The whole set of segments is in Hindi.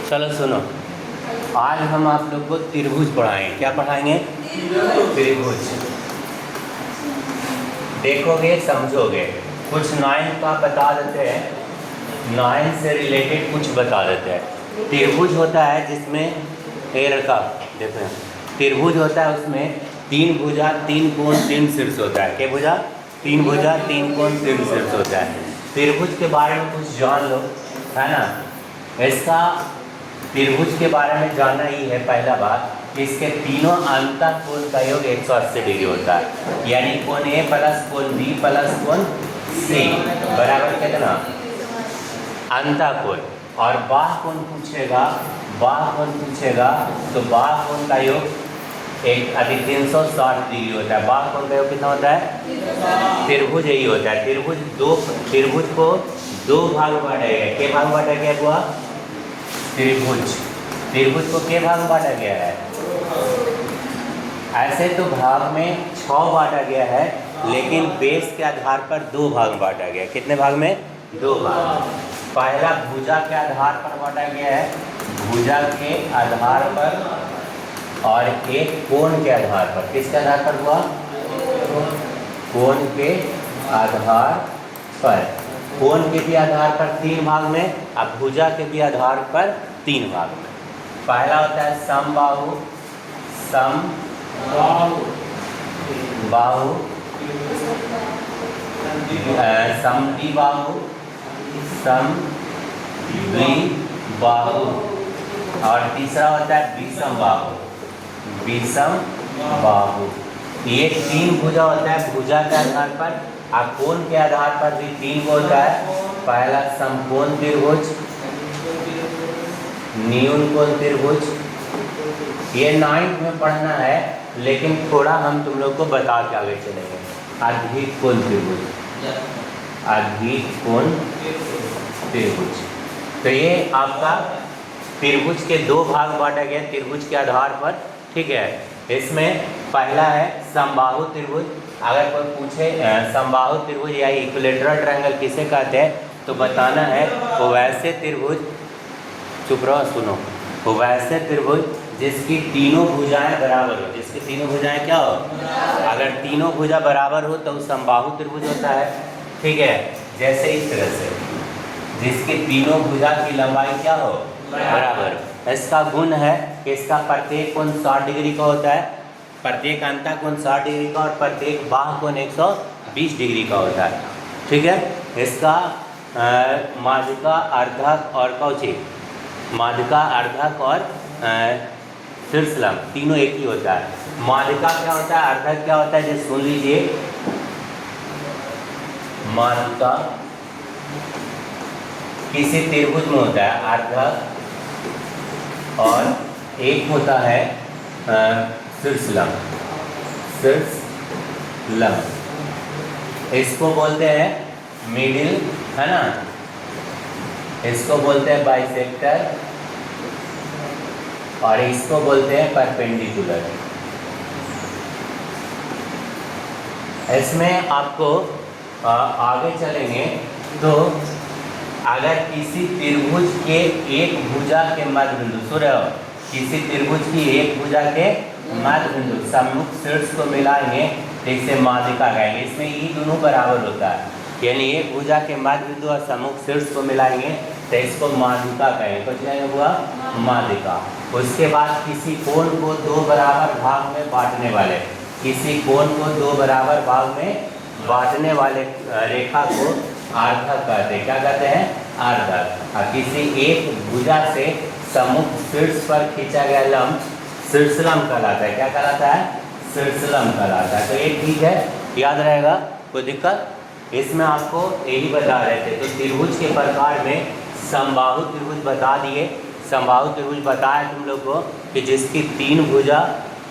चलो सुनो, आज हम आप लोग को त्रिभुज पढ़ाएंगे। क्या पढ़ाएंगे? त्रिभुज। देखोगे समझोगे। कुछ 9 का बता देते हैं, 9 से रिलेटेड कुछ बता देते हैं। त्रिभुज होता है जिसमें रखा देखो, त्रिभुज होता है उसमें 3 भुजा 3 कोण 3 शीर्ष होता है। क्या भुजा? 3 भुजा 3 कोण 3 शीर्ष होता है। त्रिभुज के बारे में कुछ जान लो, है ना। इसका त्रिभुज के बारे में जानना ही है पहला बात कि इसके तीनों अंतः कोण का योग 180 डिग्री होता है। यानी कोण ए प्लस कोण बी प्लस कोण सी बराबर कितना? अंतः कोण। और बाह्य कोण पूछेगा, बाह्य कोण पूछेगा तो बाह्य कोण का योग 1 अधिक 360 डिग्री होता है। बाह्य कोण का योग कितना होता है? त्रिभुज यही होता है। त्रिभुज को 2 भाग में बांटा गया है। के भाग में बांटा गया हुआ? त्रिभुज को के भाग में बांटा गया है? ऐसे तो भाग में 6 बांटा गया है, लेकिन बेस के आधार पर 2 भाग में बांटा गया है। कितने भाग में? 2 भाग। पहला भुजा के आधार पर बांटा गया है, भुजा के आधार पर, और एक कोण के आधार पर। किसके आधार पर हुआ? कोण के आधार पर। कोण के भी आधार पर 3 भाग में, अब भुजा के भी आधार पर 3 भाग में। पहला होता है समबाहु, समबाहु, समद्विबाहु, समद्विबाहु, और तीसरा होता है विषमबाहु, विषमबाहु। ये 3 भुजा होता है भुजा के आधार पर। और कोण के आधार पर भी 3 होता है। पहला समकोण त्रिभुज, न्यून कोण त्रिभुज। ये 9th में पढ़ना है, लेकिन थोड़ा हम तुम लोग को बता के आगे चलेंगे। अधिक कोण त्रिभुज, अधिक कोण त्रिभुज। तो ये आपका त्रिभुज के 2 भाग बांटा गया त्रिभुज के आधार पर, ठीक है। इसमें पहला है समबाहु त्रिभुज। अगर कोई पूछे समबाहु त्रिभुज या इक्विलेटरल ट्रायंगल किसे कहते हैं, तो बताना है वो वैसे त्रिभुज, चुप रहो सुनो, वो वैसे त्रिभुज जिसकी तीनों भुजाएं बराबर हो। जिसकी तीनों भुजाएं क्या हो? अगर तीनों भुजा बराबर हो तो समबाहु त्रिभुज होता है, ठीक है। जैसे इस तरह से, जिसकी तीनों भुजा की लंबाई क्या हो? बराबर। इसका गुण है कि इसका प्रत्येक कोण 60 डिग्री का होता है, प्रत्येक अंतः कोण 60 डिग्री का, और प्रत्येक बाह्य कोण 120 डिग्री का होता है, ठीक है। इसका माध्यिका, अर्धक और कौचिक, माध्यिका, अर्धक और शीर्षलंब तीनों एक ही होता है। माध्यिका क्या होता है, अर्धक क्या होता है, जो सुन लीजिए। माध्यिका किसी त्रिभुज में होता है अर्धक, और एक होता है शीर्षलंब, शीर्षलंब। इसको बोलते हैं मिडिल, है ना। इसको बोलते हैं बाइसेक्टर, और इसको बोलते हैं परपेंडिकुलर। इसमें आपको आगे चलेंगे तो अगर किसी त्रिभुज के एक भुजा के मध्य बिंदु, सुन रहे हो, किसी त्रिभुज की एक भुजा के मध्य बिंदु सम्मुख शीर्ष को मिलाएंगे तो इसे माध्यिका कहेंगे। इसमें ये दोनों बराबर होता है, यानी एक भुजा के मध्य बिंदु और सम्मुख शीर्ष को मिलाएंगे तो इसको माध्यिका कहेंगे। कुछ नहीं हुआ? माध्यिका। उसके बाद किसी कोण को 2 बराबर भाग में बांटने वाले, किसी कोण को 2 बराबर भाग में बांटने वाले रेखा को आर्धक कहते हैं। क्या कहते हैं? आर्धक। और किसी एक भुजा से सम्मुख शीर्ष पर खींचा गया लंब शीर्षलंब कहलाता है। क्या कहलाता है? शीर्षलंब कहलाता है। तो ये ठीक है, याद रहेगा, कोई दिक्कत? इसमें आपको यही बता रहे थे। तो त्रिभुज के प्रकार में समबाहु त्रिभुज बता दिए। समबाहु त्रिभुज बताया तुम लोग को कि जिसकी 3 भुजा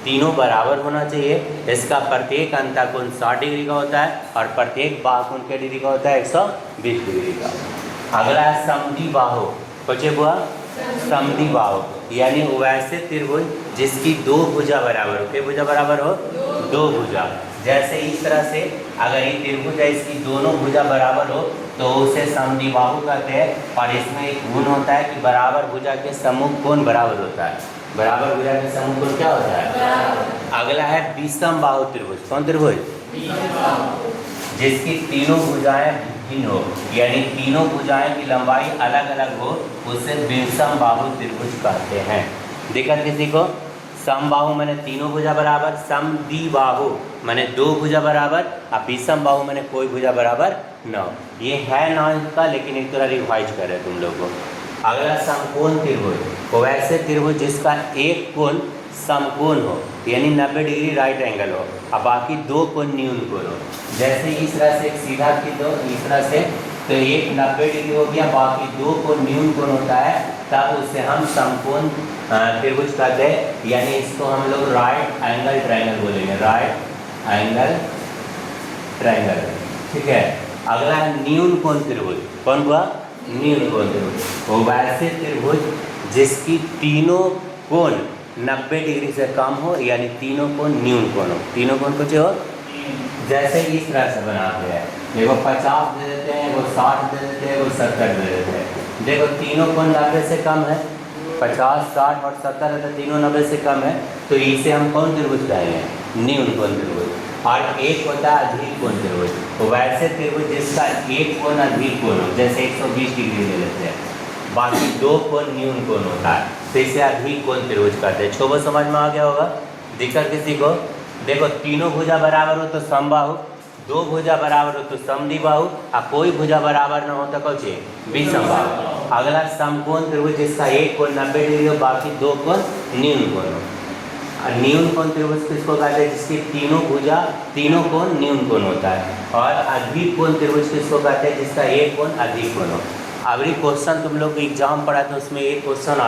तीनों बराबर होना चाहिए। इसका प्रत्येक अंतः कोण 60 डिग्री का होता है, और प्रत्येक बाह्य कोण क्या डिग्री का होता है? 120 डिग्री का। अगला है समद्विबाहु। बचे हुआ समद्विबाहु, यानी वैसे त्रिभुज जिसकी 2 भुजा बराबर हो। क्या भुजा बराबर हो? 2 भुजा। जैसे इस तरह से अगर ये त्रिभुज है, इसकी दोनों भुजा बराबर हो तो उसे समद्विबाहु कहते हैं। और इसमें एक गुण होता है कि बराबर भुजा के सम्मुख कोण बराबर होता है। बराबर भुजा के सम्मुख कोण क्या होता है? अगला है विषम बाहु त्रिभुज। कौन त्रिभुज? जिसकी तीनों भुजाएं भिन्न हो, यानी तीनों भुजाएं की लंबाई अलग अलग हो, उसे विषम बाहु त्रिभुज कहते हैं। देखा किसी को? समबाहु माने तीनों भुजा बराबर, समद्विबाहु माने दो भुजा बराबर, और विषम बाहु माने कोई भुजा बराबर न हो। ये है ना इसका, लेकिन एक तरह रिवाइज कर रहे तुम लोग को। अगला समकोण त्रिभुज, वो वैसे त्रिभुज जिसका एक कोण समकोण हो, यानी 90 डिग्री राइट एंगल हो, और बाकी दो कोण न्यून कोण हो। जैसे इस तरह से एक सीधा खींच दो, इस तरह से, तो एक 90 डिग्री हो गया, बाकी दो कोण न्यून कोण होता है, तब उसे हम समकोण त्रिभुज कहते हैं। यानी इसको हम लोग राइट एंगल ट्रायंगल बोलेंगे, राइट एंगल ट्रायंगल। ठीक है। अगला है न्यून कोण त्रिभुज। कौन हुआ? न्यून कोण त्रिभुज, वो वैसे त्रिभुज जिसकी तीनों कोण 90 डिग्री से कम हो, यानी तीनों कोण न्यून कोण हो। तीनों कोण कुछ हो, जैसे इस तरह से बनाते हैं, देखो 50 दे देते हैं, वो 60 दे देते हैं, वो 70 दे देते हैं। देखो तीनों कोण 90 से कम है, 50, 60 और 70 है, तो तीनों 90 से कम है, तो इसे हम कौन त्रिभुज कहेंगे? न्यून कोण त्रिभुज। और एक होता है अधिक कोण त्रिभुज, तो वैसे त्रिभुज जिसका एक कोण अधिक कोण हो, जैसे 120 डिग्री ले लेते हैं, बाकी दो कोण न्यून कोण होता है, तो इसे अधिक कोण त्रिभुज कहते हैं। छोबो समझ में आ गया होगा? दिक्कत किसी को? देखो तीनों भुजा बराबर हो तो समबाहु, दो भुजा बराबर हो तो समद्विबाहु, और कोई भुजा बराबर न हो तो कौन चाहिए? विषमबाहु। अगला समकोण त्रिभुज जिसका एक कोण 90 डिग्री हो, बाकी दो कोण न्यून कोण हो। न्यून कोण त्रिभुज किसको कहते हैं? जिसकी तीनों कोण न्यून कोण होता है। और अधिक कोण त्रिभुज किसको कहते हैं? जिसका एक कोण अधिक कोण हो। अभी क्वेश्चन तुम लोग एग्जाम पढ़ा था, उसमें एक क्वेश्चन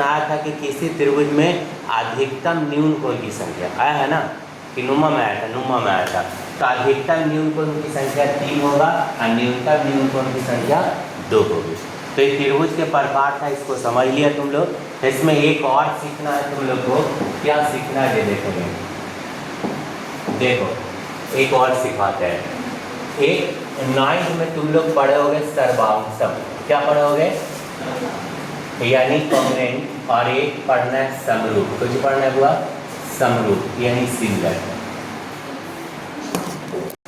आया था कि किसी त्रिभुज में अधिकतम न्यून कोण की संख्या आया है ना, कि नुमा में आया था। तो अधिकतम न्यून कोण की संख्या 3 होगा, और न्यूनतम न्यून कोण की संख्या 2 होगी। तो ये त्रिभुज के प्रकार था, इसको समझ लिया तुम लोग। इसमें एक और सीखना है तुम लोग को। क्या सीखना है ये देखोगे, देखो एक और सिखाते हैं। एक 9th में तुम लोग पढ़े होगे सर्वांशम। क्या पढ़े होगे? यानी कॉन्ग्रुएंट। और एक पढ़ना है समरूप। कुछ पढ़ना हुआ समरूप, यानी सिमिलर।